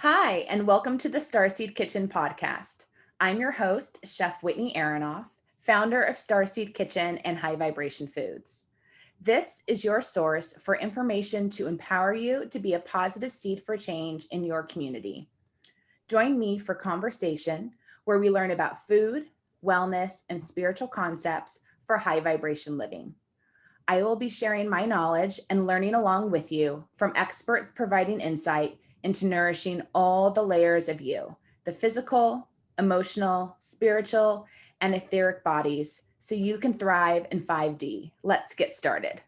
Hi, and welcome to the Starseed Kitchen podcast. I'm your host, Chef Whitney Aronoff, founder of Starseed Kitchen and High Vibration Foods. This is your source for information to empower you to be a positive seed for change in your community. Join me for conversation where we learn about food, wellness, and spiritual concepts for high vibration living. I will be sharing my knowledge and learning along with you from experts providing insight into nourishing all the layers of you, the physical, emotional, spiritual, and etheric bodies, so you can thrive in 5D. Let's get started.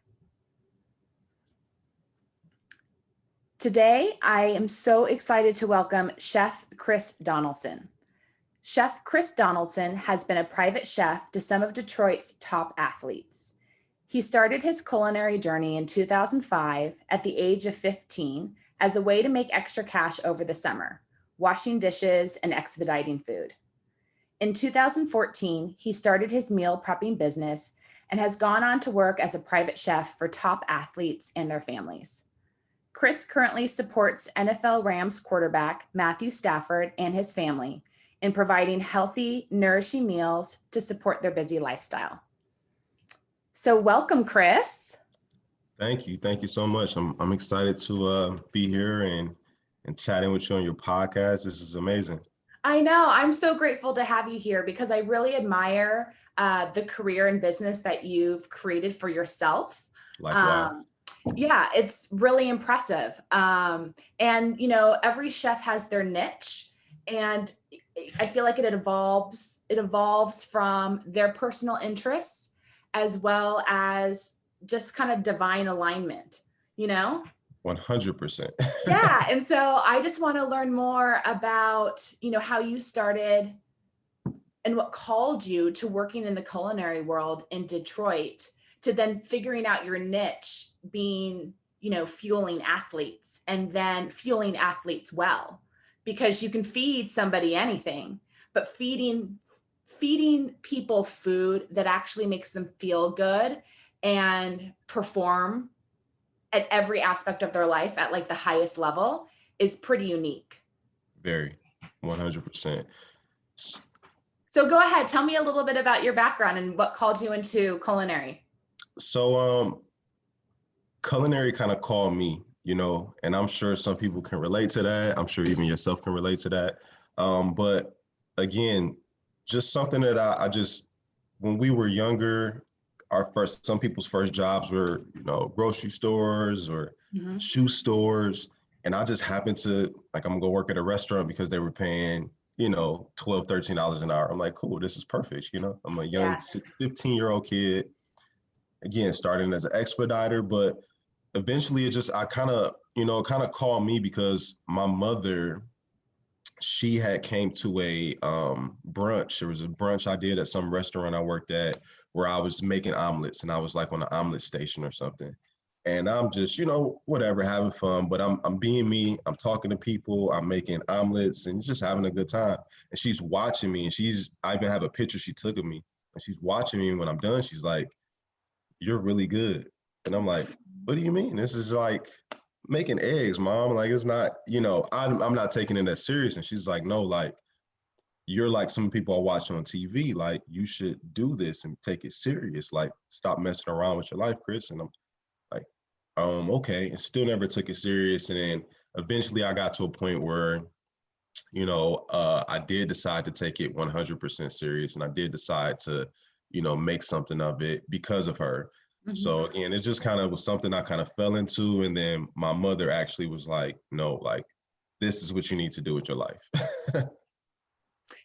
Today, I am so excited to welcome Chef Chris Donaldson. Chef Chris Donaldson has been a private chef to some of Detroit's top athletes. He started his culinary journey in 2005 at the age of 15 as a way to make extra cash over the summer, washing dishes and expediting food. In 2014, he started his meal prepping business and has gone on to work as a private chef for top athletes and their families. Chris currently supports NFL Rams quarterback Matthew Stafford and his family in providing healthy, nourishing meals to support their busy lifestyle. So welcome, Chris. Thank you. Thank you so much. I'm excited to be here and chatting with you on your podcast. This is amazing. I know. I'm so grateful to have you here because I really admire the career and business that you've created for yourself. Likewise. Yeah, it's really impressive. And every chef has their niche, and I feel like it evolves from their personal interests as well as just kind of divine alignment, 100%. Yeah. And so I just want to learn more about, how you started and what called you to working in the culinary world in Detroit to then figuring out your niche being, fueling athletes and then fueling athletes well, because you can feed somebody anything, but feeding people food that actually makes them feel good and perform at every aspect of their life at like the highest level is pretty unique. Very 100%. So go ahead, tell me a little bit about your background and what called you into culinary. So culinary kind of called me, and I'm sure some people can relate to that. I'm sure even yourself can relate to that. But again, just something that I just, when we were younger, some people's first jobs were, grocery stores or shoe stores. And I just happened to, I'm gonna go work at a restaurant because they were paying, $12, $13 an hour. I'm like, cool, this is perfect. I'm a young 15-year-old kid, again, starting as an expediter, but eventually I kind of called me because my mother, she had came to a brunch. There was a brunch I did at some restaurant I worked at where I was making omelets, and I was like on an omelet station or something. And I'm just, whatever, having fun, but I'm being me. I'm talking to people. I'm making omelets and just having a good time. And she's watching me, and I even have a picture she took of me, and she's watching me. And when I'm done, she's like, "You're really good." And I'm like, "What do you mean? This is like making eggs, mom. Like, it's not, I'm not taking it as serious." And she's like, "No, like, you're like some people I watch on TV. Like, you should do this and take it serious. Like, stop messing around with your life, Chris." And I'm like, okay. And still never took it serious. And then eventually I got to a point where, I did decide to take it 100% serious. And I did decide to, make something of it because of her. So again, it just kind of was something I kind of fell into. And then my mother actually was like, "No, like, this is what you need to do with your life."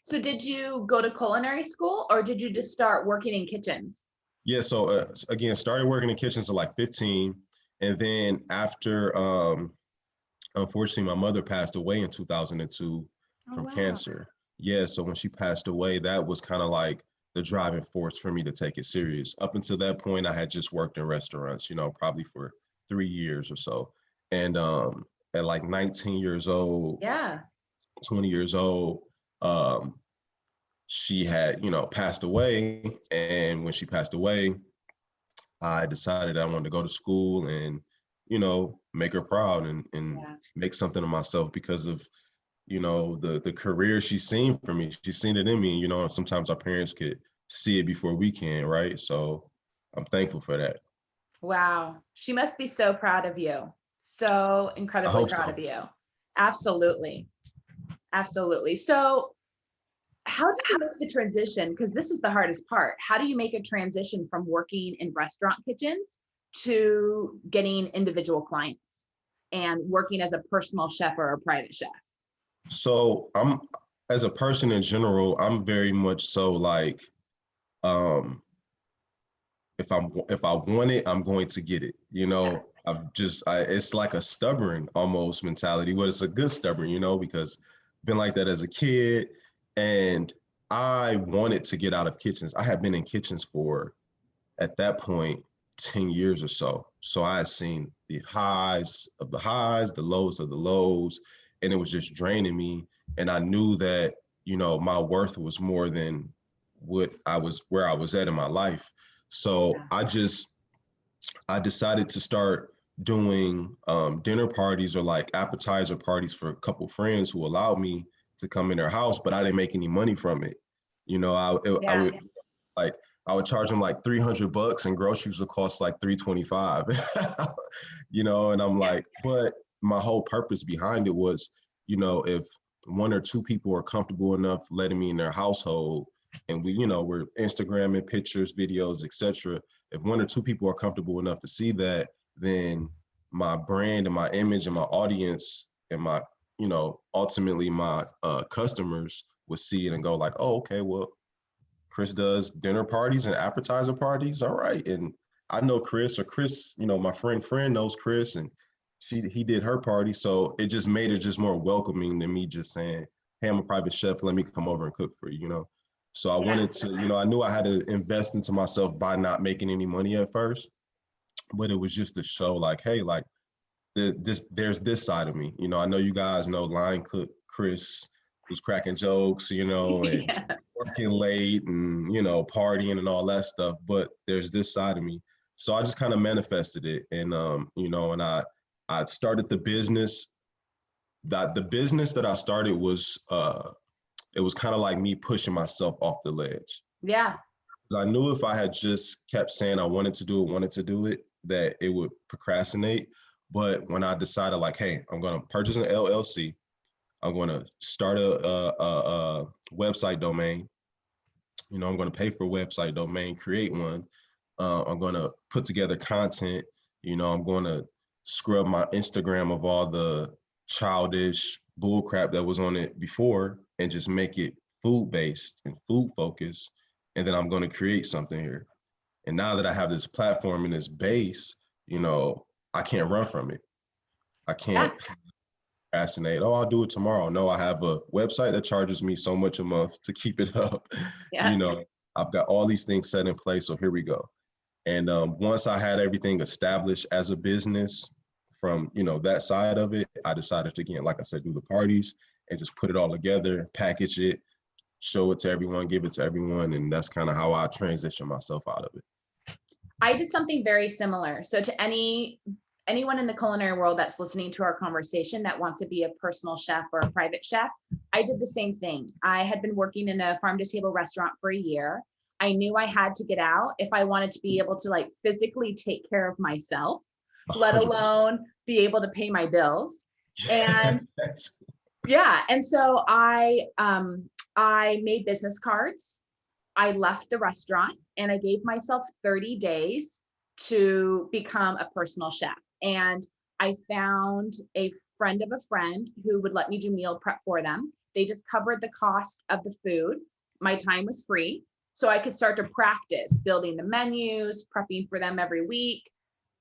So did you go to culinary school or did you just start working in kitchens? Yeah. So again, started working in kitchens at like 15. And then after, unfortunately, my mother passed away in 2002 from cancer. Yeah. So when she passed away, that was kind of like the driving force for me to take it serious. Up until that point, I had just worked in restaurants, probably for 3 years or so. And at like 19 years old, 20 years old, um, she had, passed away. And when she passed away, I decided I wanted to go to school and, make her proud and make something of myself because of, you know, the career she's seen for me. She's seen it in me, you know, and sometimes our parents could see it before we can, right? So I'm thankful for that. Wow. She must be so proud of you. So I incredibly hope proud so. of you. Absolutely. Absolutely. So how did you make the transition? Because this is the hardest part. How do you make a transition from working in restaurant kitchens to getting individual clients and working as a personal chef or a private chef? So as a person in general, I'm very much so like, um, if I want it, I'm going to get it. You know, it's like a stubborn almost mentality, but it's a good stubborn, you know, because I've been like that as a kid, and I wanted to get out of kitchens. I had been in kitchens for, at that point, 10 years or so. So I had seen the highs of the highs, the lows of the lows, and it was just draining me. And I knew that, you know, my worth was more than where I was at in my life. So Yeah. I decided to start doing dinner parties or like appetizer parties for a couple friends who allowed me to come in their house, but I didn't make any money from it. You know, I Yeah. would like I would charge them like $300 and groceries would cost like 325. You know, and I'm Yeah. like, but my whole purpose behind it was, you know, if one or two people are comfortable enough letting me in their household and we, you know, we're Instagramming pictures, videos, etc. If one or two people are comfortable enough to see that, then my brand and my image and my audience and my, you know, ultimately my customers would see it and go like, oh, okay, well, Chris does dinner parties and appetizer parties. All right. And I know Chris, or Chris, you know, my friend knows Chris, and he did her party. So it just made it just more welcoming than me just saying, hey, I'm a private chef. Let me come over and cook for you, you know? So I Yeah. wanted to, you know, I knew I had to invest into myself by not making any money at first, but it was just to show like, hey, like there's this side of me. You know, I know you guys know Line Cook Chris, who's cracking jokes, you know, and Yeah. working late and, you know, partying and all that stuff. But there's this side of me. So I just kind of manifested it. And you know, and I started the business. That the business that I started was it was kind of like me pushing myself off the ledge. Yeah. 'Cause I knew if I had just kept saying I wanted to do it, that it would procrastinate. But when I decided, like, hey, I'm going to purchase an LLC, I'm going to start a website domain. You know, I'm going to pay for a website domain, create one. I'm going to put together content. You know, I'm going to scrub my Instagram of all the childish bullcrap that was on it before and just make it food based and food focused. And then I'm going to create something here. And now that I have this platform and this base, you know, I can't run from it. I Yeah. can't procrastinate. Oh, I'll do it tomorrow. No, I have a website that charges me so much a month to keep it up. Yeah. You know, I've got all these things set in place. So here we go. And once I had everything established as a business from, you know, that side of it, I decided to, again, like I said, do the parties and just put it all together, package it, show it to everyone, give it to everyone. And that's kind of how I transition myself out of it. I did something very similar. So to anyone in the culinary world that's listening to our conversation that wants to be a personal chef or a private chef, I did the same thing. I had been working in a farm to table restaurant for a year. I knew I had to get out if I wanted to be able to like physically take care of myself, let 100%. alone be able to pay my bills. And yeah, and so I made business cards. I left the restaurant and I gave myself 30 days to become a personal chef. And I found a friend of a friend who would let me do meal prep for them. They just covered the cost of the food. My time was free. So I could start to practice building the menus, prepping for them every week.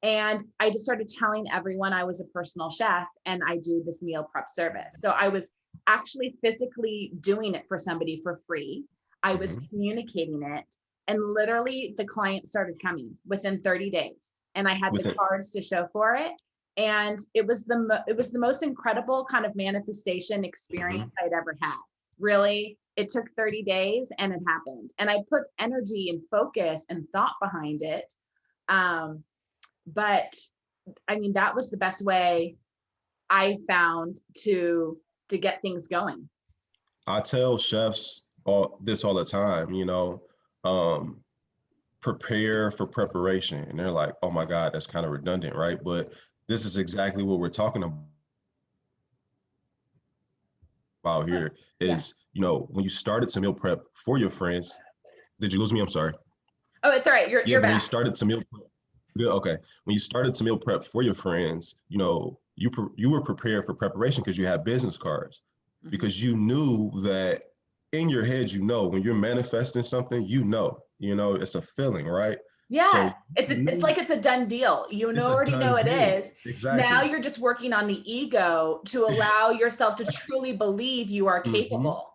And I just started telling everyone I was a personal chef and I do this meal prep service. So I was actually physically doing it for somebody for free. I was Mhm. communicating it, and literally the clients started coming within 30 days. And I had the Within, cards to show for it. And it was the most incredible kind of manifestation experience mhm. I'd ever had. Really, it took 30 days and it happened. And I put energy and focus and thought behind it. Um, but I mean, that was the best way I found to to get things going? I tell chefs all the time, prepare for preparation. And they're like, oh my God, that's kind of redundant, right? But this is exactly what we're talking about here is, when you started to meal prep for your friends, did you lose me? I'm sorry. Oh, it's all right. You're When back. you started to meal prep, good, okay. When you started to meal prep for your friends, you were prepared for preparation because you had business cards, because you knew that in your head, when you're manifesting something, it's a feeling, right? Yeah, So it's like it's a done deal. Already know it is. Exactly. Now you're just working on the ego to allow yourself to truly believe you are capable.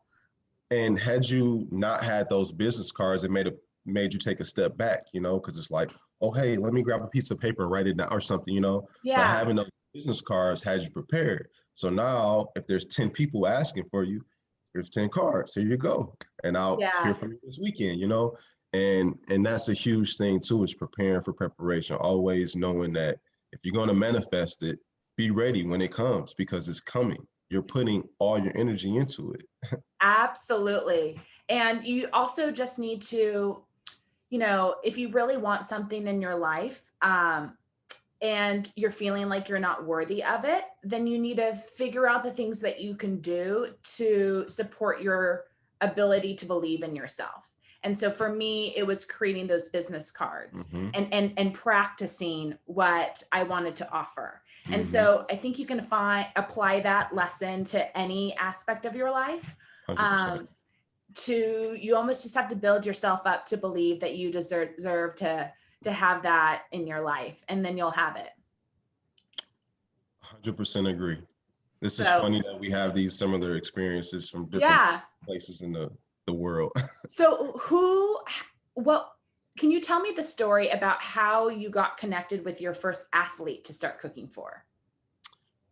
And had you not had those business cards, it made you take a step back, because it's like, oh, hey, let me grab a piece of paper and write it down or something, Yeah. But having those business cards had you prepared. So now if there's 10 people asking for you, here's 10 cards, here you go. And I'll hear from you this weekend, And that's a huge thing too, is preparing for preparation, always knowing that if you're going to manifest it, be ready when it comes, because it's coming. You're putting all your energy into it. Absolutely. And you also just need to, if you really want something in your life, and you're feeling like you're not worthy of it, then you need to figure out the things that you can do to support your ability to believe in yourself. And so for me, it was creating those business cards and practicing what I wanted to offer. And so I think you can apply that lesson to any aspect of your life. 100%. You almost just have to build yourself up to believe that you deserve to have that in your life, and then you'll have it. 100% agree. This is funny that we have these similar experiences from different places in the world. So can you tell me the story about how you got connected with your first athlete to start cooking for?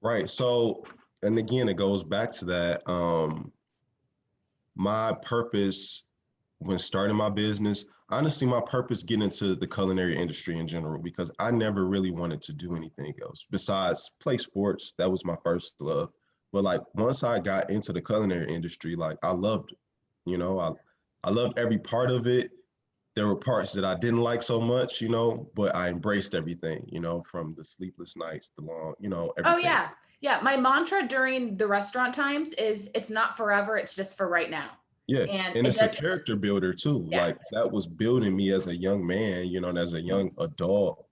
Right. So, and again, it goes back to that. My purpose when starting my business, honestly, my purpose getting into the culinary industry in general, because I never really wanted to do anything else besides play sports. That was my first love. But like once I got into the culinary industry, like I loved it. I loved every part of it. There were parts that I didn't like so much, but I embraced everything, from the sleepless nights, the long, everything. Oh yeah. Yeah. My mantra during the restaurant times is it's not forever. It's just for right now. Yeah. And it's a character builder too. Yeah. Like that was building me as a young man, and as a young adult,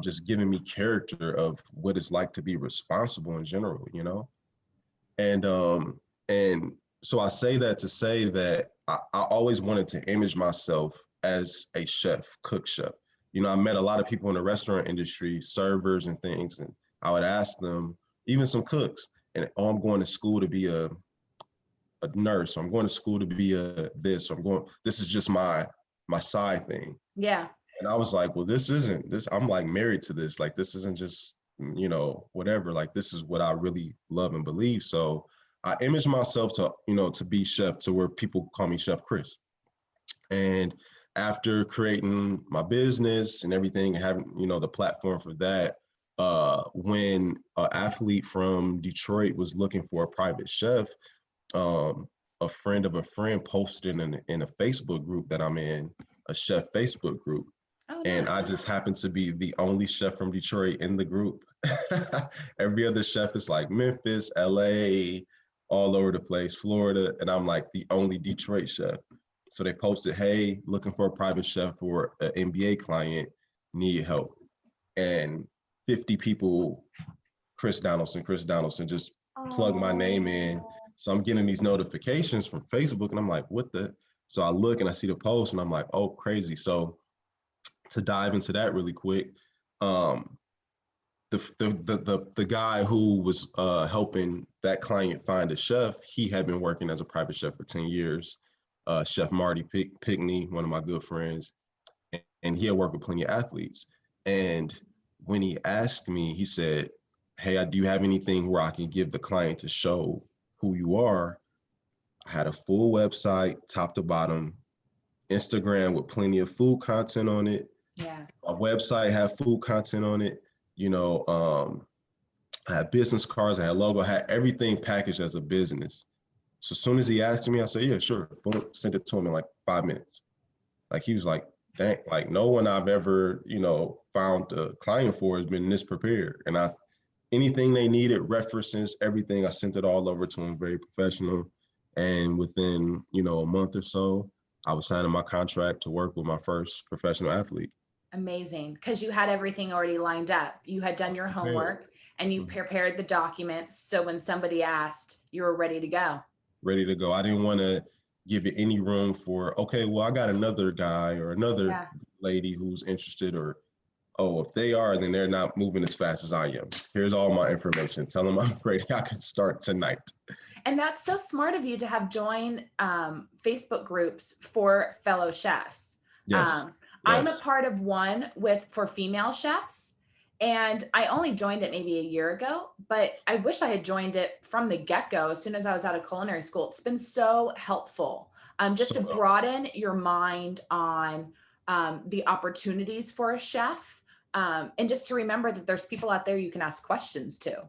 just giving me character of what it's like to be responsible in general, And so I say that to say that I always wanted to image myself as a chef, cook chef. I met a lot of people in the restaurant industry, servers and things, and I would ask them, even some cooks, and I'm going to school to be a nurse, or I'm going to school to be this, or this is just my side thing. Yeah. And I was like, well, I'm like married to this. Like, this isn't just, whatever, like this is what I really love and believe. So I imaged myself to, to be chef, to where people call me Chef Chris. And after creating my business and everything, and having, the platform for that, when an athlete from Detroit was looking for a private chef, a friend of a friend posted in a Facebook group that I'm in, a chef Facebook group. Oh, and I just happened to be the only chef from Detroit in the group. Every other chef is like Memphis, LA, all over the place, Florida. And I'm like the only Detroit chef. So they posted, hey, looking for a private chef for an NBA client, need help. And 50 people, Chris Donaldson, just plug my name in. So I'm getting these notifications from Facebook and I'm like, what the? So I look and I see the post and I'm like, oh, crazy. So to dive into that really quick, the guy who was helping that client find a chef, he had been working as a private chef for 10 years. Chef Marty Pickney, one of my good friends, and he had worked with plenty of athletes. And when he asked me, he said, hey, do you have anything where I can give the client to show who you are? I had a full website, top to bottom, Instagram with plenty of food content on it. Yeah. My website had food content on it. I had business cards, I had logo, I had everything packaged as a business. So as soon as he asked me, I said, yeah, sure. Boom, sent it to him in like 5 minutes. Like he was like, dang, like no one I've ever, found a client for has been this prepared. And anything they needed, references, everything, I sent it all over to him, very professional. And within, a month or so, I was signing my contract to work with my first professional athlete. Amazing. Because you had everything already lined up. You had done your homework and you prepared the documents. So when somebody asked, you were ready to go. Ready to go. I didn't want to give it any room for, okay, well, I got another guy or another lady who's interested, or, oh, if they are, then they're not moving as fast as I am. Here's all my information. Tell them I'm ready. I can start tonight. And that's so smart of you to have joined Facebook groups for fellow chefs. Yes. I'm a part of one for female chefs. And I only joined it maybe a year ago, but I wish I had joined it from the get-go as soon as I was out of culinary school. It's been so helpful just to broaden your mind on the opportunities for a chef, and just to remember that there's people out there you can ask questions to.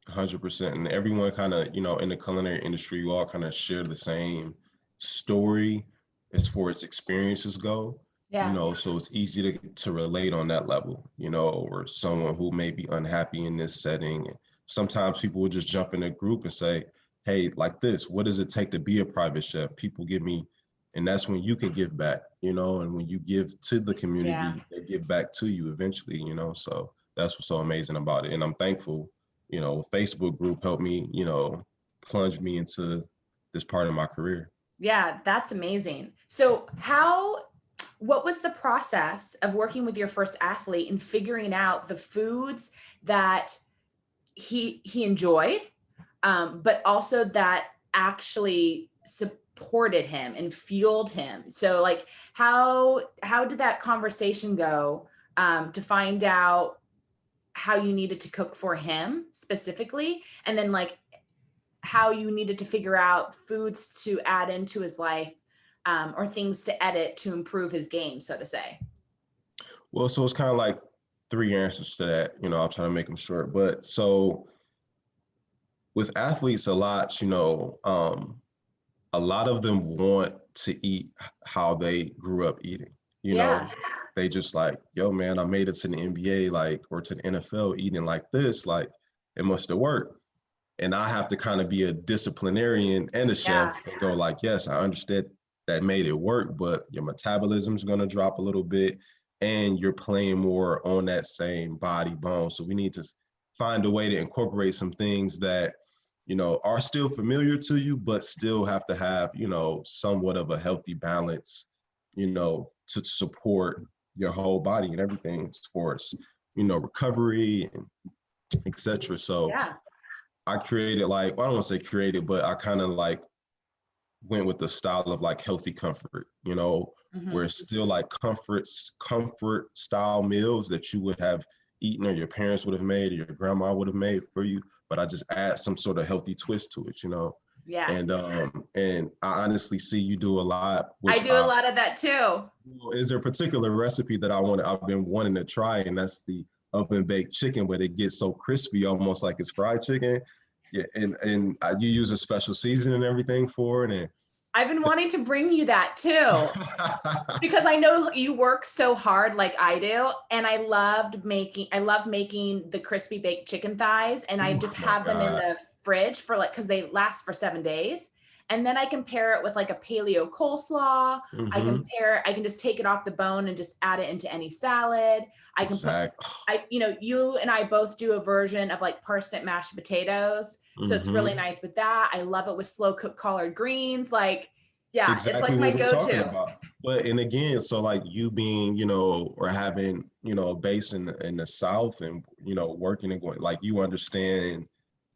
100%. And everyone kind of, in the culinary industry, you all kind of share the same story as far as experiences go. Yeah. So it's easy to relate on that level, or someone who may be unhappy in this setting. Sometimes people will just jump in a group and say, hey, like this, what does it take to be a private chef? People give me, and that's when you can give back, and when you give to the community, they give back to you eventually, so that's what's so amazing about it. And I'm thankful, Facebook group helped me, plunge me into this part of my career. Yeah, that's amazing. So what was the process of working with your first athlete and figuring out the foods that he enjoyed, but also that actually supported him and fueled him? So like, how did that conversation go to find out how you needed to cook for him specifically? And then like how you needed to figure out foods to add into his life, or things to edit to improve his game, so to say? Well, so it's kind of like 3 answers to that. I'll try to make them short. But so with athletes, a lot of them want to eat how they grew up eating. They just like, yo, man, I made it to the NBA, like, or to the NFL eating like this, like it must have worked. And I have to kind of be a disciplinarian and a chef and go like, yes, I understand that made it work, but your metabolism is going to drop a little bit and you're playing more on that same body bone. So we need to find a way to incorporate some things that, are still familiar to you, but still have to have, somewhat of a healthy balance, to support your whole body and everything as far as, recovery and et cetera. So I created well, I don't want to say created, but I kind of like went with the style of like healthy comfort, where it's still like comfort style meals that you would have eaten or your parents would have made or your grandma would have made for you. But I just add some sort of healthy twist to it, Yeah. And I honestly see you do a lot. I do a lot of that too. Is there a particular recipe that I've been wanting to try, and that's the oven baked chicken, but it gets so crispy, almost like it's fried chicken. Yeah, and you use a special season and everything for it. And I've been wanting to bring you that too, because I know you work so hard like I do. And I love making the crispy baked chicken thighs, and I just have them in the fridge for cause they last for 7 days. And then I can pair it with like a paleo coleslaw. I can just take it off the bone and just add it into any salad. I can you and I both do a version of like parsnip mashed potatoes. So it's really nice with that. I love it with slow cooked collard greens. It's like my go-to. But, and again, so like you being, or having, a base in the South and, working and going, like you understand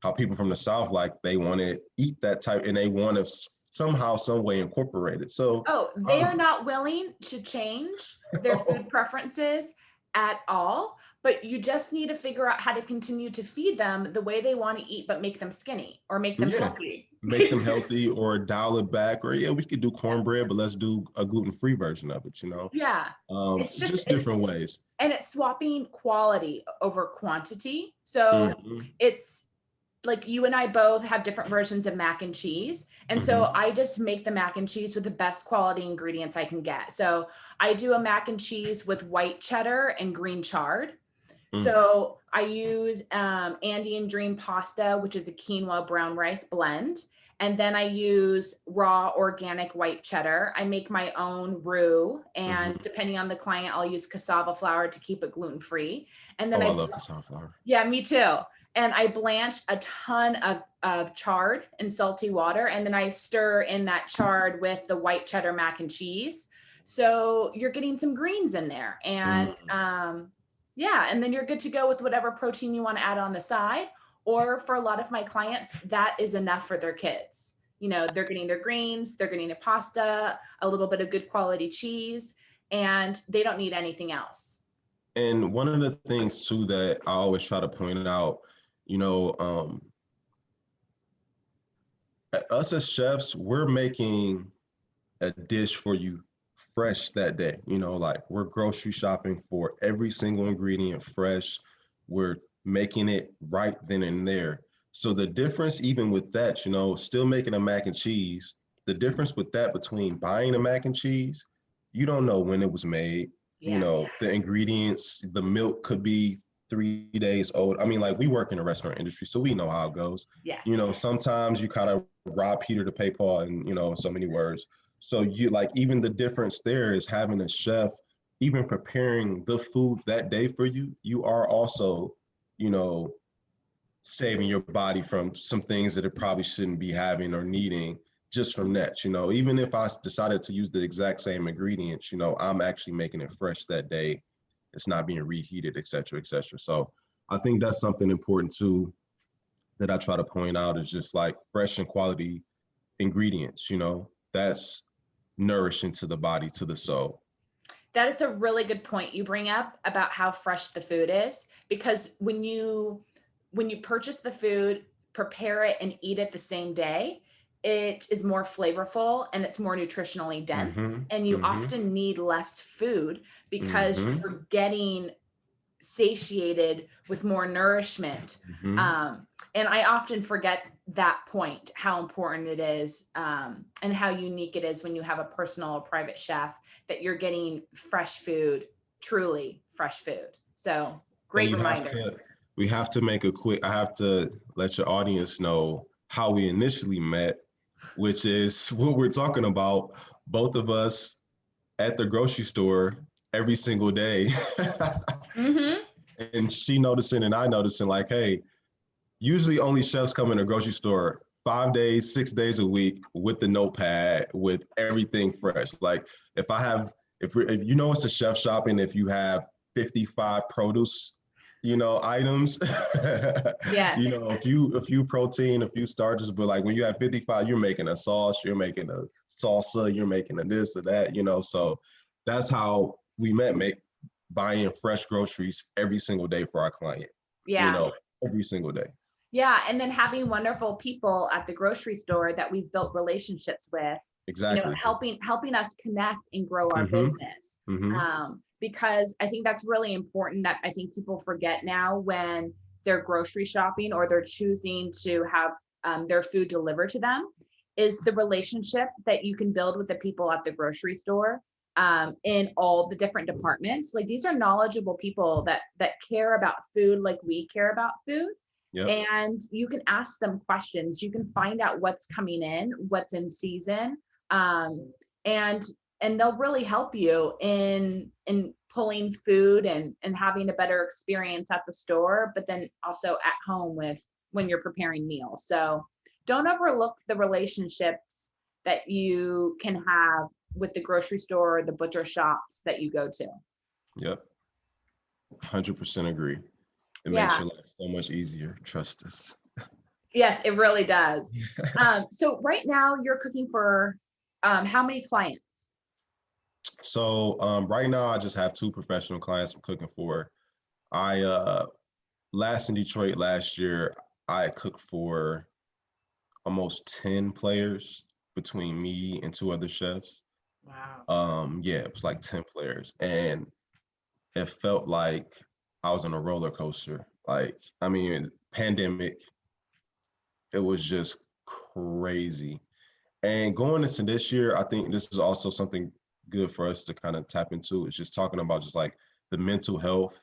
how people from the South, like they want to eat that type and they want to somehow, some way incorporate it. So they are not willing to change their food preferences at all, but you just need to figure out how to continue to feed them the way they want to eat, but make them skinny or make them healthy. Make them healthy or dial it back, or we could do cornbread, but let's do a gluten-free version of it, Yeah. It's just different ways. And it's swapping quality over quantity. So it's like you and I both have different versions of mac and cheese. And so I just make the mac and cheese with the best quality ingredients I can get. So I do a mac and cheese with white cheddar and green chard. So I use Andean Dream pasta, which is a quinoa brown rice blend. And then I use raw organic white cheddar. I make my own roux. And depending on the client, I'll use cassava flour to keep it gluten-free. And then I love cassava flour. Yeah, me too. And I blanch a ton of chard in salty water. And then I stir in that chard with the white cheddar mac and cheese. So you're getting some greens in there. And yeah, and then you're good to go with whatever protein you want to add on the side. Or for a lot of my clients, that is enough for their kids. They're getting their greens, they're getting their pasta, a little bit of good quality cheese, and they don't need anything else. And one of the things too that I always try to point out, us as chefs, we're making a dish for you fresh that day. Like we're grocery shopping for every single ingredient fresh. We're making it right then and there. So the difference, even with that, still making a mac and cheese, the difference with that between buying a mac and cheese, you don't know when it was made. The ingredients, the milk could be 3 days old. I mean, like we work in the restaurant industry, so we know how it goes. Yes. Sometimes you kind of rob Peter to pay Paul, and in so many words. So you like even the difference there is having a chef even preparing the food that day for you. You are also, saving your body from some things that it probably shouldn't be having or needing just from that. Even if I decided to use the exact same ingredients, I'm actually making it fresh that day. It's not being reheated, et cetera, et cetera. So I think that's something important too that I try to point out is just like fresh and quality ingredients, that's nourishing to the body, to the soul. That is a really good point you bring up about how fresh the food is, because when you purchase the food, prepare it and eat it the same day, it is more flavorful and it's more nutritionally dense, and you often need less food because you're getting satiated with more nourishment. And I often forget that point, how important it is, and how unique it is when you have a personal or private chef that you're getting fresh food, truly fresh food. So great reminder. We have to make I have to let your audience know how we initially met, which is what we're talking about. Both of us at the grocery store every single day. And she noticing and I noticing like, hey, usually only chefs come in a grocery store 5 days, 6 days a week with the notepad, with everything fresh. Like if it's a chef shopping, if you have 55 produce, items, a few protein, a few starches, but like when you have 55, you're making a sauce, you're making a salsa, you're making a this or that, so that's how we met, buying fresh groceries every single day for our client. Every single day. Yeah. And then having wonderful people at the grocery store that we've built relationships with, exactly, helping us connect and grow our business. Because I think that's really important that I think people forget now when they're grocery shopping or they're choosing to have their food delivered to them, is the relationship that you can build with the people at the grocery store. In all the different departments. Like these are knowledgeable people that care about food like we care about food. Yep. And you can ask them questions. You can find out what's coming in, what's in season, and they'll really help you in pulling food and having a better experience at the store, but then also at home when you're preparing meals. So don't overlook the relationships that you can have with the grocery store or the butcher shops that you go to. Yep. 100% agree. It makes your life so much easier. Trust us. Yes, it really does. So right now you're cooking for how many clients? So right now I just have 2 professional clients I'm cooking for. I last in Detroit last year, I cooked for almost 10 players between me and 2 other chefs. Wow. Yeah, it was like 10 players. And it felt like I was on a roller coaster. Like, I mean, pandemic, it was just crazy. And going into this year, I think this is also something good for us to kind of tap into. It's just talking about just like the mental health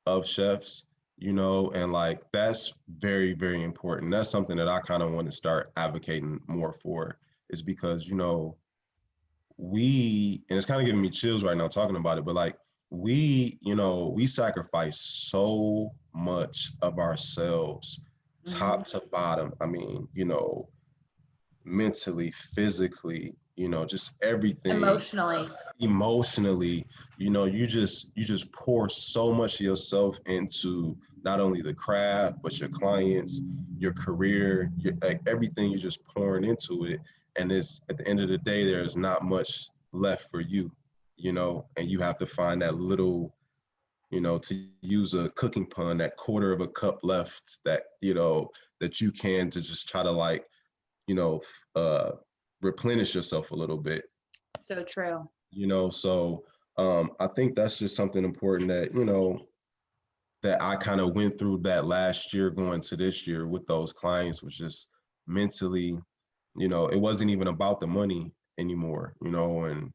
of chefs, and like that's very, very important. That's something that I kind of want to start advocating more for, is because, and it's kind of giving me chills right now talking about it, but like we sacrifice so much of ourselves top to bottom. I mean, mentally, physically, just everything, Emotionally. emotionally, you just pour so much of yourself into not only the craft, but your clients, your career, like everything you're just pouring into it. And it's at the end of the day, there's not much left for you, and you have to find that little, to use a cooking pun, that quarter of a cup left that you can to just try to like, you know, uh, replenish yourself a little bit. So true. So I think that's just something important that, that I kind of went through that last year going to this year with those clients, was just mentally, it wasn't even about the money anymore, and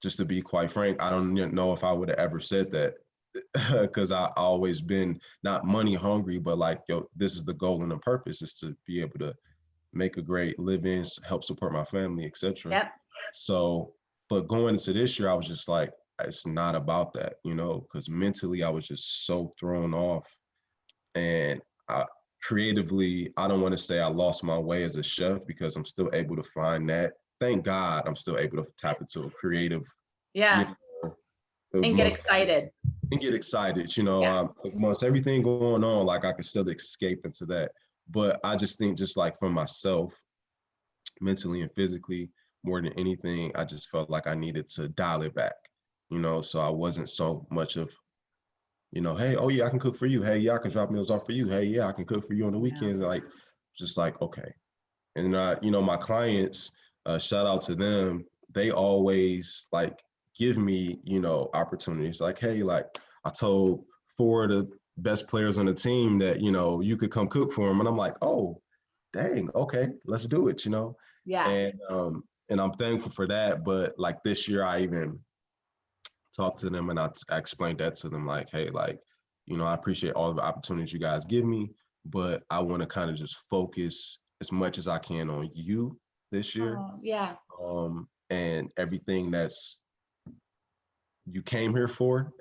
just to be quite frank, I don't know if I would have ever said that because I always been not money hungry, but like, yo, this is the goal and the purpose, is to be able to make a great living, help support my family, etc. Yep. So, but going into this year, I was just like, it's not about that, because mentally I was just so thrown off. And creatively, I don't want to say I lost my way as a chef, because I'm still able to find that. Thank God I'm still able to tap into a creative, you Yeah. know, And get amongst, excited. and get excited, Yeah. amongst everything going on, like I can still escape into that. But I just think, just like for myself, mentally and physically, more than anything, I just felt like I needed to dial it back, so I wasn't so much of, hey, oh yeah, I can cook for you. Hey, yeah, I can drop meals off for you. Hey, yeah, I can cook for you on the Yeah. weekends. Like, just like, okay. And my clients, shout out to them. They always like give me, opportunities. Like, hey, like I told 4 of the best players on the team that, you could come cook for them. And I'm like, oh, dang, okay, let's do it. Yeah. And I'm thankful for that. But like this year, I even talked to them and I explained that to them, like, hey, like, I appreciate all the opportunities you guys give me, but I want to kind of just focus as much as I can on you this year. Oh, yeah. And everything that's you came here for,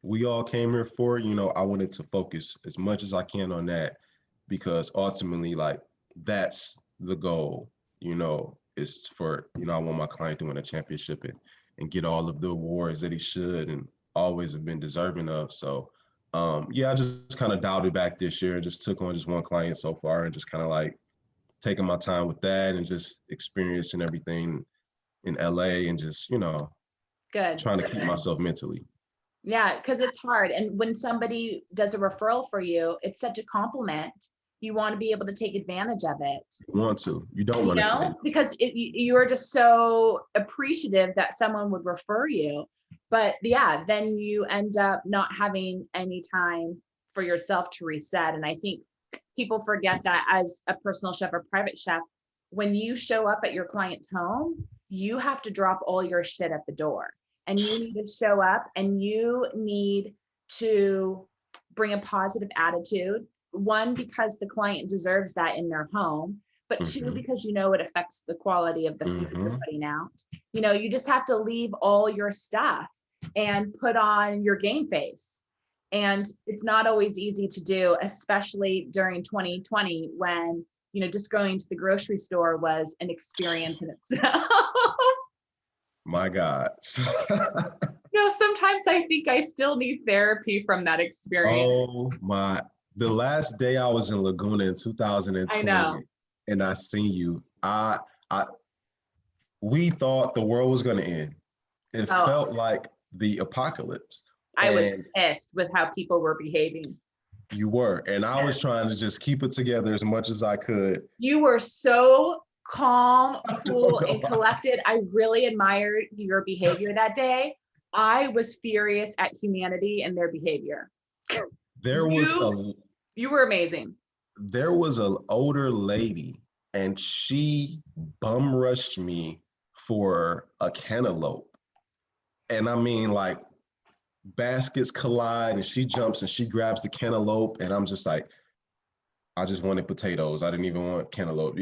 we all came here for, I wanted to focus as much as I can on that, because ultimately, like, that's the goal, is for, I want my client to win a championship and get all of the awards that he should and always have been deserving of. So, yeah, I just kind of dialed it back this year and just took on just one client so far, and just kind of like taking my time with that and just experiencing everything in LA, and just, Good. trying to keep myself mentally. Yeah, because it's hard. And when somebody does a referral for you, it's such a compliment. You want to be able to take advantage of it, You want to, you don't want to say. because you are just so appreciative that someone would refer you. But yeah, then you end up not having any time for yourself to reset. And I think people forget that as a personal chef or private chef, when you show up at your client's home, you have to drop all your shit at the door, and you need to show up and you need to bring a positive attitude. One, because the client deserves that in their home, but 2, because it affects the quality of the food you're putting out. You just have to leave all your stuff and put on your game face. And it's not always easy to do, especially during 2020, when, just going to the grocery store was an experience in itself. My God. Sometimes I think I still need therapy from that experience. Oh my, the last day I was in Laguna in I 2020 know. and I seen you, we thought the world was going to end. It Oh, felt like the apocalypse. I was And pissed with how people were behaving. you were. And I was trying to just keep it together as much as I could. You were so calm, I cool, don't know. and collected. I really admired your behavior that day. I was furious at humanity and their behavior. There was You a you were amazing. there was an older lady and she bum rushed me for a cantaloupe. And I mean, like, baskets collide and she jumps and she grabs the cantaloupe and I'm just like, I just wanted potatoes. I didn't even want cantaloupe,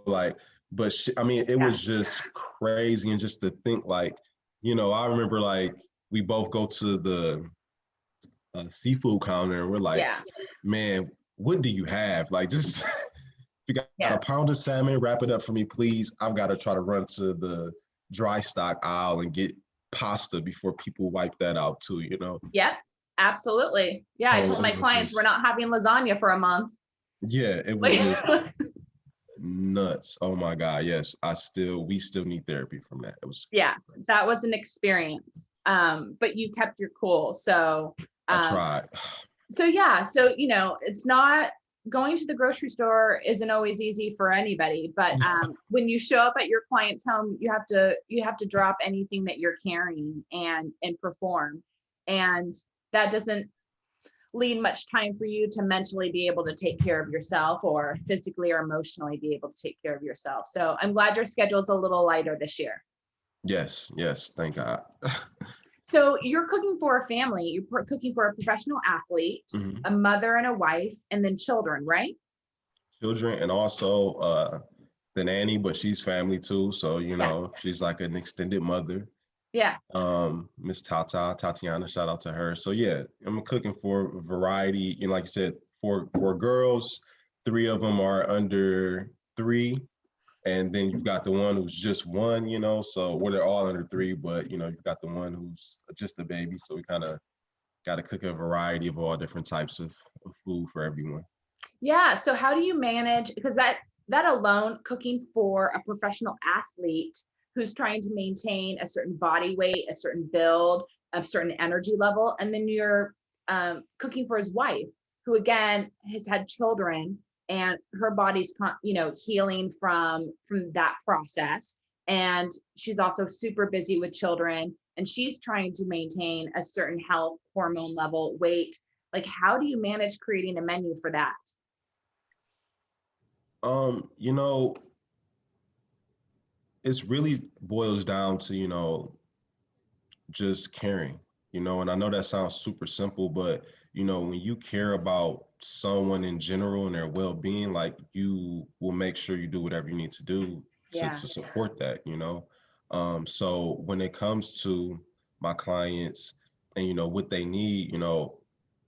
like, but I mean, it was just crazy. And just to think, like, I remember, like, we both go to the seafood counter and we're like, Yeah. man, what do you have? Like, just if you got Yeah. a pound of salmon, wrap it up for me, please. I've got to try to run to the dry stock aisle and get pasta before people wipe that out too, Yep. Absolutely. Yeah. I told my clients we're not having lasagna for a month. Yeah, it was just nuts. Oh my God. Yes. We still need therapy from that. It was yeah, that was an experience. But you kept your cool. So I tried. so yeah, so it's not going to the grocery store isn't always easy for anybody, but when you show up at your client's home, you have to drop anything that you're carrying and perform. And that doesn't leave much time for you to mentally be able to take care of yourself or physically or emotionally be able to take care of yourself. So I'm glad your schedule is a little lighter this year. Yes, thank God. So you're cooking for a family, you're cooking for a professional athlete, a mother and a wife, and then children, right? Children, and also the nanny, but she's family too. So, she's like an extended mother. Yeah. Miss Tatiana, shout out to her. So yeah, I'm cooking for variety. Like you said, four girls, 3 of them are under 3. And then you've got the one who's just 1, so they're all under 3, but you've got the one who's just a baby. So we kind of got to cook a variety of all different types of food for everyone. Yeah. So how do you manage, because that alone, cooking for a professional athlete who's trying to maintain a certain body weight, a certain build, a certain energy level, and then you're cooking for his wife, who again has had children, and her body's healing from that process, and she's also super busy with children, and she's trying to maintain a certain health, hormone level, weight. Like, how do you manage creating a menu for that? It's really boils down to, just caring, and I know that sounds super simple, but when you care about someone in general and their well-being, like, you will make sure you do whatever you need to do to support that, so when it comes to my clients and what they need,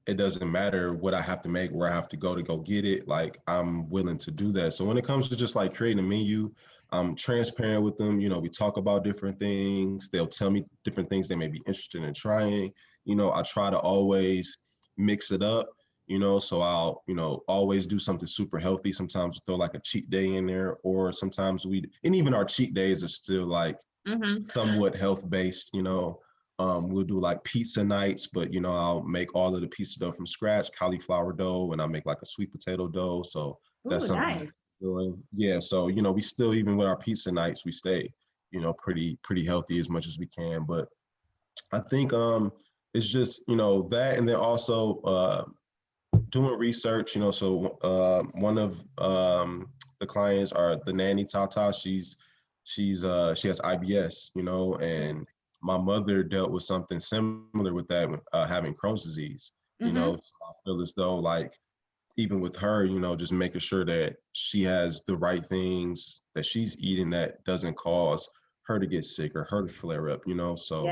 it doesn't matter what I have to make, where I have to go get it. Like, I'm willing to do that. So when it comes to just like creating a menu, I'm transparent with them. We talk about different things. They'll tell me different things they may be interested in trying. I try to always mix it up, so I'll, always do something super healthy. Sometimes throw like a cheat day in there, or sometimes and even our cheat days are still like somewhat health-based, we'll do like pizza nights, but I'll make all of the pizza dough from scratch, cauliflower dough, and I make like a sweet potato dough. So that's something Nice. doing. Yeah. So, we still, even with our pizza nights, we stay, pretty healthy as much as we can. But I think it's just, that, and then also doing research, so one of the clients are the nanny Tata. She has IBS, and my mother dealt with something similar with that, having Crohn's disease, so I feel as though, like, even with her, just making sure that she has the right things that she's eating that doesn't cause her to get sick or her to flare up, so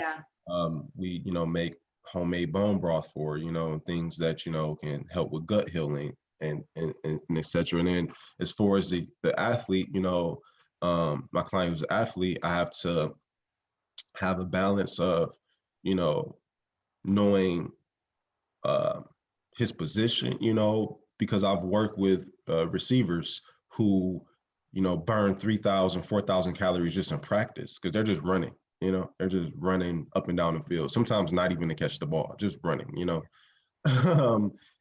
we, make homemade bone broth for, and things that, can help with gut healing and et cetera. And then as far as the athlete, my client who's an athlete, I have to have a balance of, knowing his position, because I've worked with receivers who, burn 3,000, 4,000 calories just in practice because they're just running. You know, they're just running up and down the field. Sometimes not even to catch the ball, just running, you know.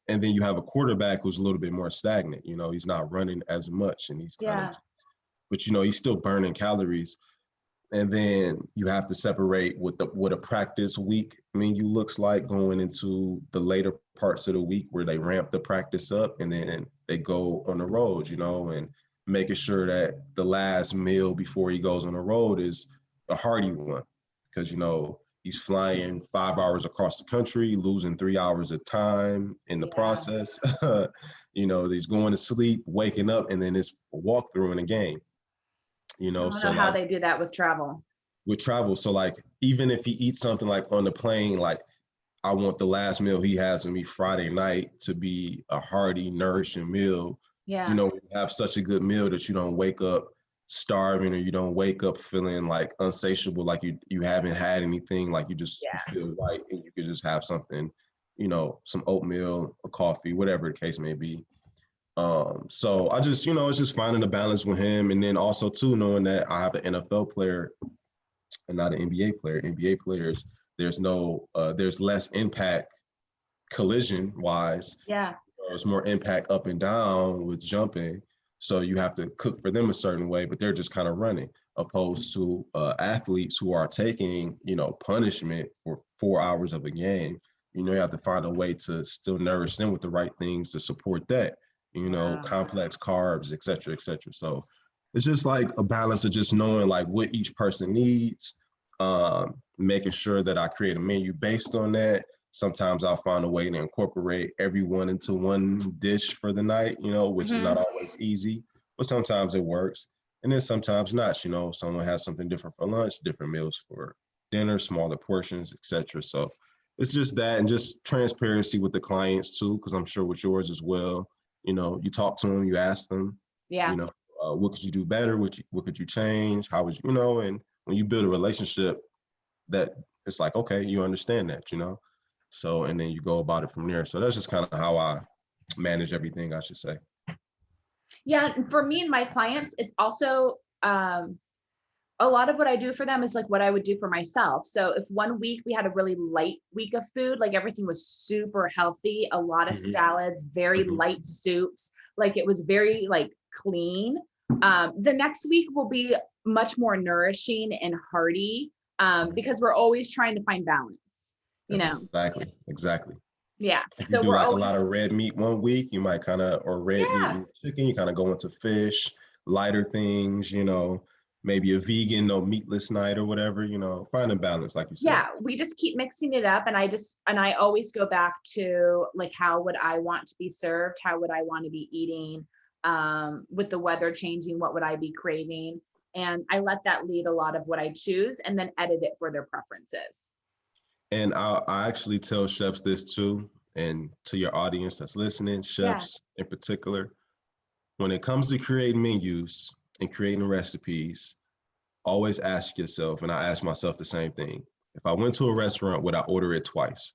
And then you have a quarterback who's a little bit more stagnant. You know, he's not running as much, and he's kind of, but you know, he's still burning calories. And then you have to separate what a practice week menu looks like going into the later parts of the week where they ramp the practice up and then they go on the road, you know, and making sure that the last meal before he goes on the road is a hearty one. Because, you know, he's flying 5 hours across the country, losing 3 hours of time in the process. You know, he's going to sleep, waking up, and then it's a walkthrough in a game. You know, I don't so know how like they do that with travel. with travel, so like even if he eats something like on the plane, like I want the last meal he has with me Friday night to be a hearty, nourishing meal. You know, you have such a good meal that you don't wake up starving or you don't wake up feeling like unsatiable, like you haven't had anything, like you just you feel right and you could just have something, you know, some oatmeal, a coffee, whatever the case may be. So I just, you know, it's just finding a balance with him. And then also too, knowing that I have an NFL player and not an NBA player. NBA players, there's less impact collision wise. There's more impact up and down with jumping. So you have to cook for them a certain way, but they're just kind of running, opposed to athletes who are taking, you know, punishment for 4 hours of a game. You know, you have to find a way to still nourish them with the right things to support that, you know, complex carbs, et cetera, et cetera. So it's just like a balance of just knowing like what each person needs, making sure that I create a menu based on that. Sometimes I'll find a way to incorporate everyone into one dish for the night, you know, which is not always easy, but sometimes it works. And then sometimes not, you know, someone has something different for lunch, different meals for dinner, smaller portions, etc. So it's just that, and just transparency with the clients too, because I'm sure with yours as well, you know, you talk to them, you ask them, you know, what could you do better? What could you change? How would you, you know, and when you build a relationship that it's like, okay, you understand that, you know? So, and then you go about it from there. So that's just kind of how I manage everything, I should say. Yeah, and for me and my clients, it's also a lot of what I do for them is like what I would do for myself. So if one week we had a really light week of food, like everything was super healthy, a lot of salads, very light soups, like it was very like clean. The next week will be much more nourishing and hearty, because we're always trying to find balance, you know? Exactly. Yeah. If you So do we're like a always, lot of red meat one week, you might kind of, or red meat and chicken, you kind of go into fish, lighter things, you know, maybe a vegan or meatless night or whatever, you know, finding balance, like you said. yeah, we just keep mixing it up. And I always go back to like, how would I want to be served? How would I want to be eating? With the weather changing, what would I be craving? And I let that lead a lot of what I choose and then edit it for their preferences. And I actually tell chefs this too, and to your audience that's listening, chefs in particular, when it comes to creating menus and creating recipes, always ask yourself, and I ask myself the same thing. If I went to a restaurant, would I order it twice?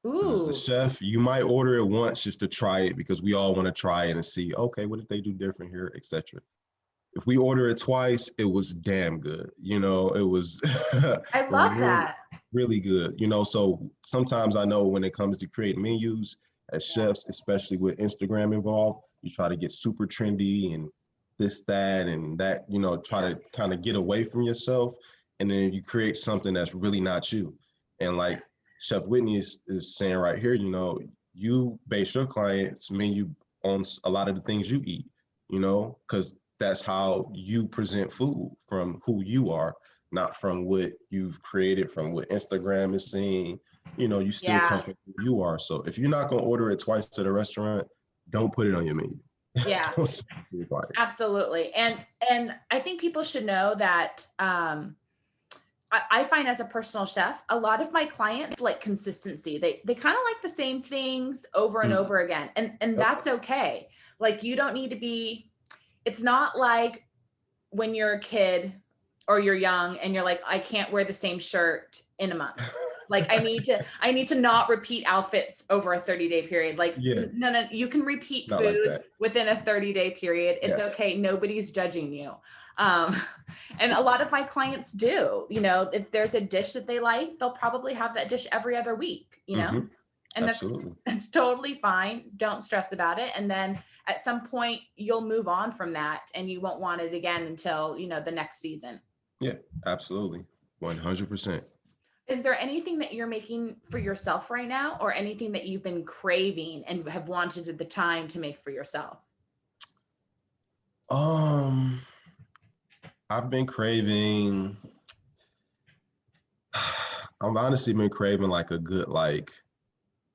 Because as a chef, you might order it once just to try it because we all want to try it and see, okay, what did they do different here, etc. If we order it twice, it was damn good. You know, it was I love really, that. really good. You know, so sometimes I know when it comes to creating menus as chefs, especially with Instagram involved, you try to get super trendy and this, that, and that, you know, try to kind of get away from yourself. And then you create something that's really not you. And like Chef Whitney is saying right here, you know, you base your clients menu on a lot of the things you eat, you know, because that's how you present food from who you are, not from what you've created, from what Instagram is seeing. You know, you still come from who you are. So if you're not going to order it twice at a restaurant, don't put it on your menu. Yeah, absolutely. And I think people should know that I find as a personal chef, a lot of my clients like consistency. They kind of like the same things over and over again. And that's okay. Like you don't need to be, it's not like when you're a kid or you're young and you're like, I can't wear the same shirt in a month. Like I need to not repeat outfits over a 30-day period. Like Yeah, no, you can repeat not like food that. within a 30-day period. It's Yes. okay. Nobody's judging you. Um, and a lot of my clients do, if there's a dish that they like, they'll probably have that dish every other week, Hmm. and Absolutely. that's totally fine. Don't stress about it. And then at some point you'll move on from that and you won't want it again until, the next season. Yeah, absolutely. 100%. Is there anything that you're making for yourself right now, or anything that you've been craving and have wanted at the time to make for yourself? Um, I've been craving, I've honestly been craving like a good like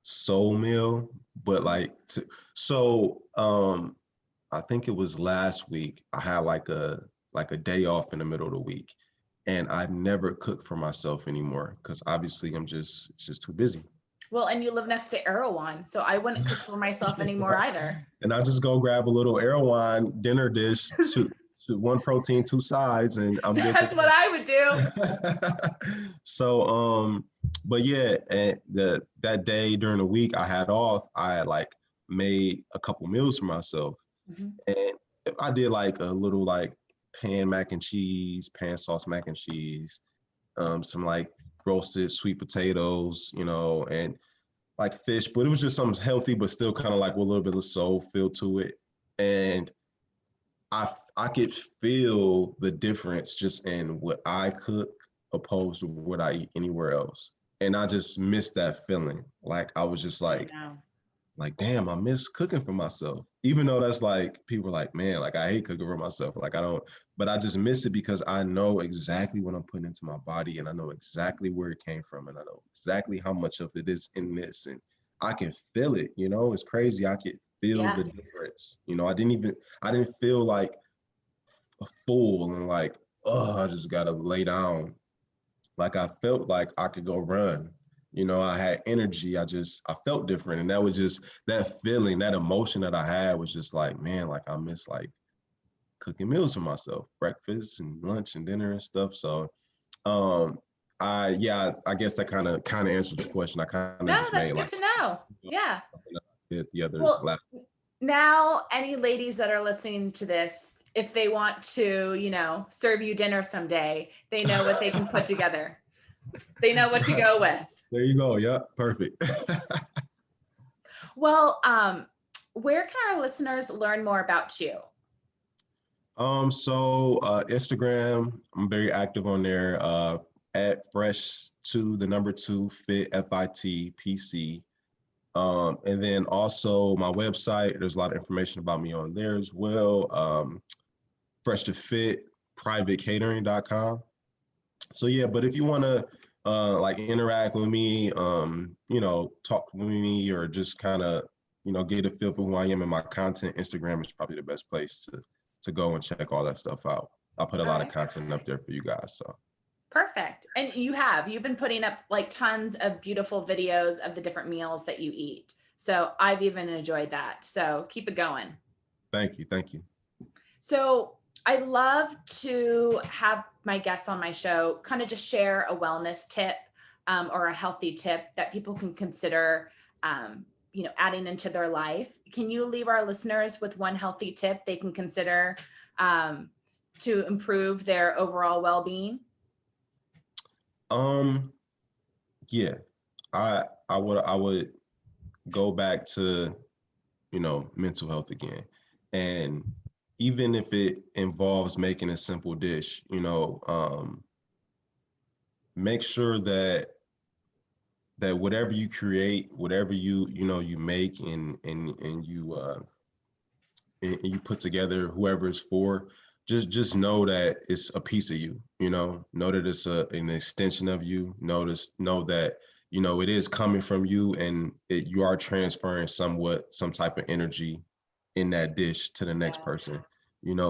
soul meal, but I think it was last week I had like a day off in the middle of the week, and I never cook for myself anymore because obviously it's just too busy. Well, and you live next to Erewhon, so I wouldn't cook for myself anymore either. And I just go grab a little Erewhon dinner dish, to one protein, two sides, and I'm good to That's what I would do. So, but yeah, and that day during the week I had off, I had like made a couple meals for myself, Mhm. and I did like a little like pan mac and cheese, pan sauce mac and cheese, some like roasted sweet potatoes, and like fish, but it was just something healthy, but still kind of like with a little bit of soul feel to it. And I could feel the difference just in what I cook opposed to what I eat anywhere else. And I just missed that feeling. Like I was just like, damn, I miss cooking for myself. Even though that's like, people are like, man, like I hate cooking for myself. Like I don't, but I just miss it because I know exactly what I'm putting into my body, and I know exactly where it came from, and I know exactly how much of it is in this, and I can feel it, it's crazy. I could feel Yeah. the difference. I didn't feel like a fool and like, oh, I just gotta lay down. Like I felt like I could go run. I had energy. I felt different. And that was just that feeling, that emotion that I had was just like, man, like I miss like cooking meals for myself, breakfast and lunch and dinner and stuff. So I guess that kind of answered the question. I kind of No, just that's made good like to know. Yeah. the other Well, last. now any ladies that are listening to this, if they want to, serve you dinner someday, they know what they can put together. They know what to go with. There you go. Yeah, perfect. Well, where can our listeners learn more about you? So Instagram, I'm very active on there, at Fresh2Fit FIT PC. And then also my website, there's a lot of information about me on there as well. Fresh2Fit Private Catering.com. So yeah, but if you want to like interact with me, talk with me, or just kind of, get a feel for who I am and my content, Instagram is probably the best place to go and check all that stuff out. I'll put a All lot of right. content up there for you guys. So Perfect. And you've been putting up like tons of beautiful videos of the different meals that you eat. So I've even enjoyed that. So keep it going. thank you. Thank you. So I love to have my guests on my show kind of just share a wellness tip, or a healthy tip that people can consider, adding into their life. Can you leave our listeners with one healthy tip they can consider, to improve their overall well-being? Yeah, I would go back to, mental health again. And even if it involves making a simple dish, make sure that whatever you create, whatever you make and you put together, whoever it's for, just know that it's a piece of you. Know that it's an extension of you. Know that it is coming from you, and you are transferring some type of energy in that dish to the next person.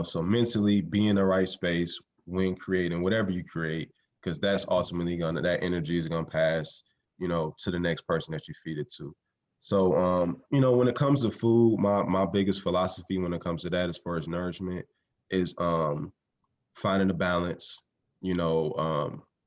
So mentally be in the right space when creating whatever you create, because that's ultimately that energy is gonna pass, to the next person that you feed it to. So, when it comes to food, my biggest philosophy when it comes to that, as far as nourishment, is finding a balance.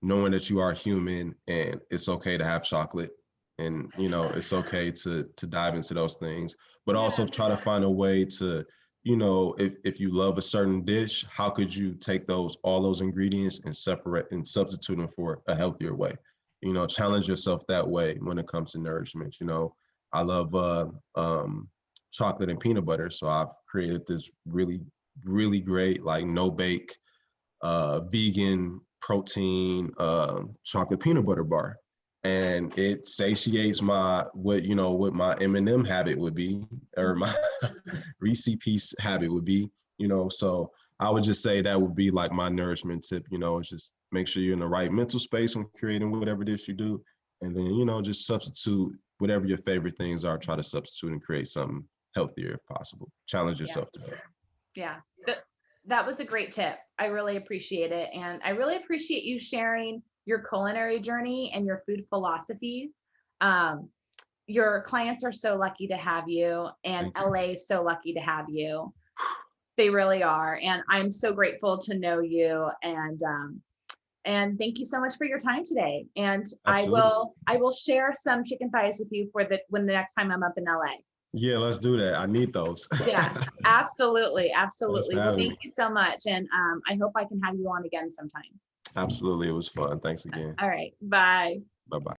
knowing that you are human and it's okay to have chocolate, and it's okay to dive into those things, but also try to find a way to, if you love a certain dish, how could you take all those ingredients and separate and substitute them for a healthier way? Challenge yourself that way when it comes to nourishment. I love chocolate and peanut butter, so I've created this really, really great, like, no bake, vegan protein chocolate peanut butter bar, and it satiates what my M&M habit would be, or my Reese piece habit would be. So I would just say that would be like my nourishment tip. Is just make sure you're in the right mental space when creating whatever dish you do, and then just substitute whatever your favorite things are. Try to substitute and create something healthier if possible. Challenge yourself to that. Yeah. That was a great tip. I really appreciate it. And I really appreciate you sharing your culinary journey and your food philosophies. Your clients are so lucky to have you, and LA is so lucky to have you. They really are. And I'm so grateful to know you. And thank you so much for your time today. And Absolutely. I will share some chicken thighs with you when the next time I'm up in LA. Yeah, let's do that. I need those. Yeah, absolutely. Absolutely. Well, thank me. you so much. And I hope I can have you on again sometime. Absolutely. It was fun. Thanks again. All right. Bye. Bye-bye.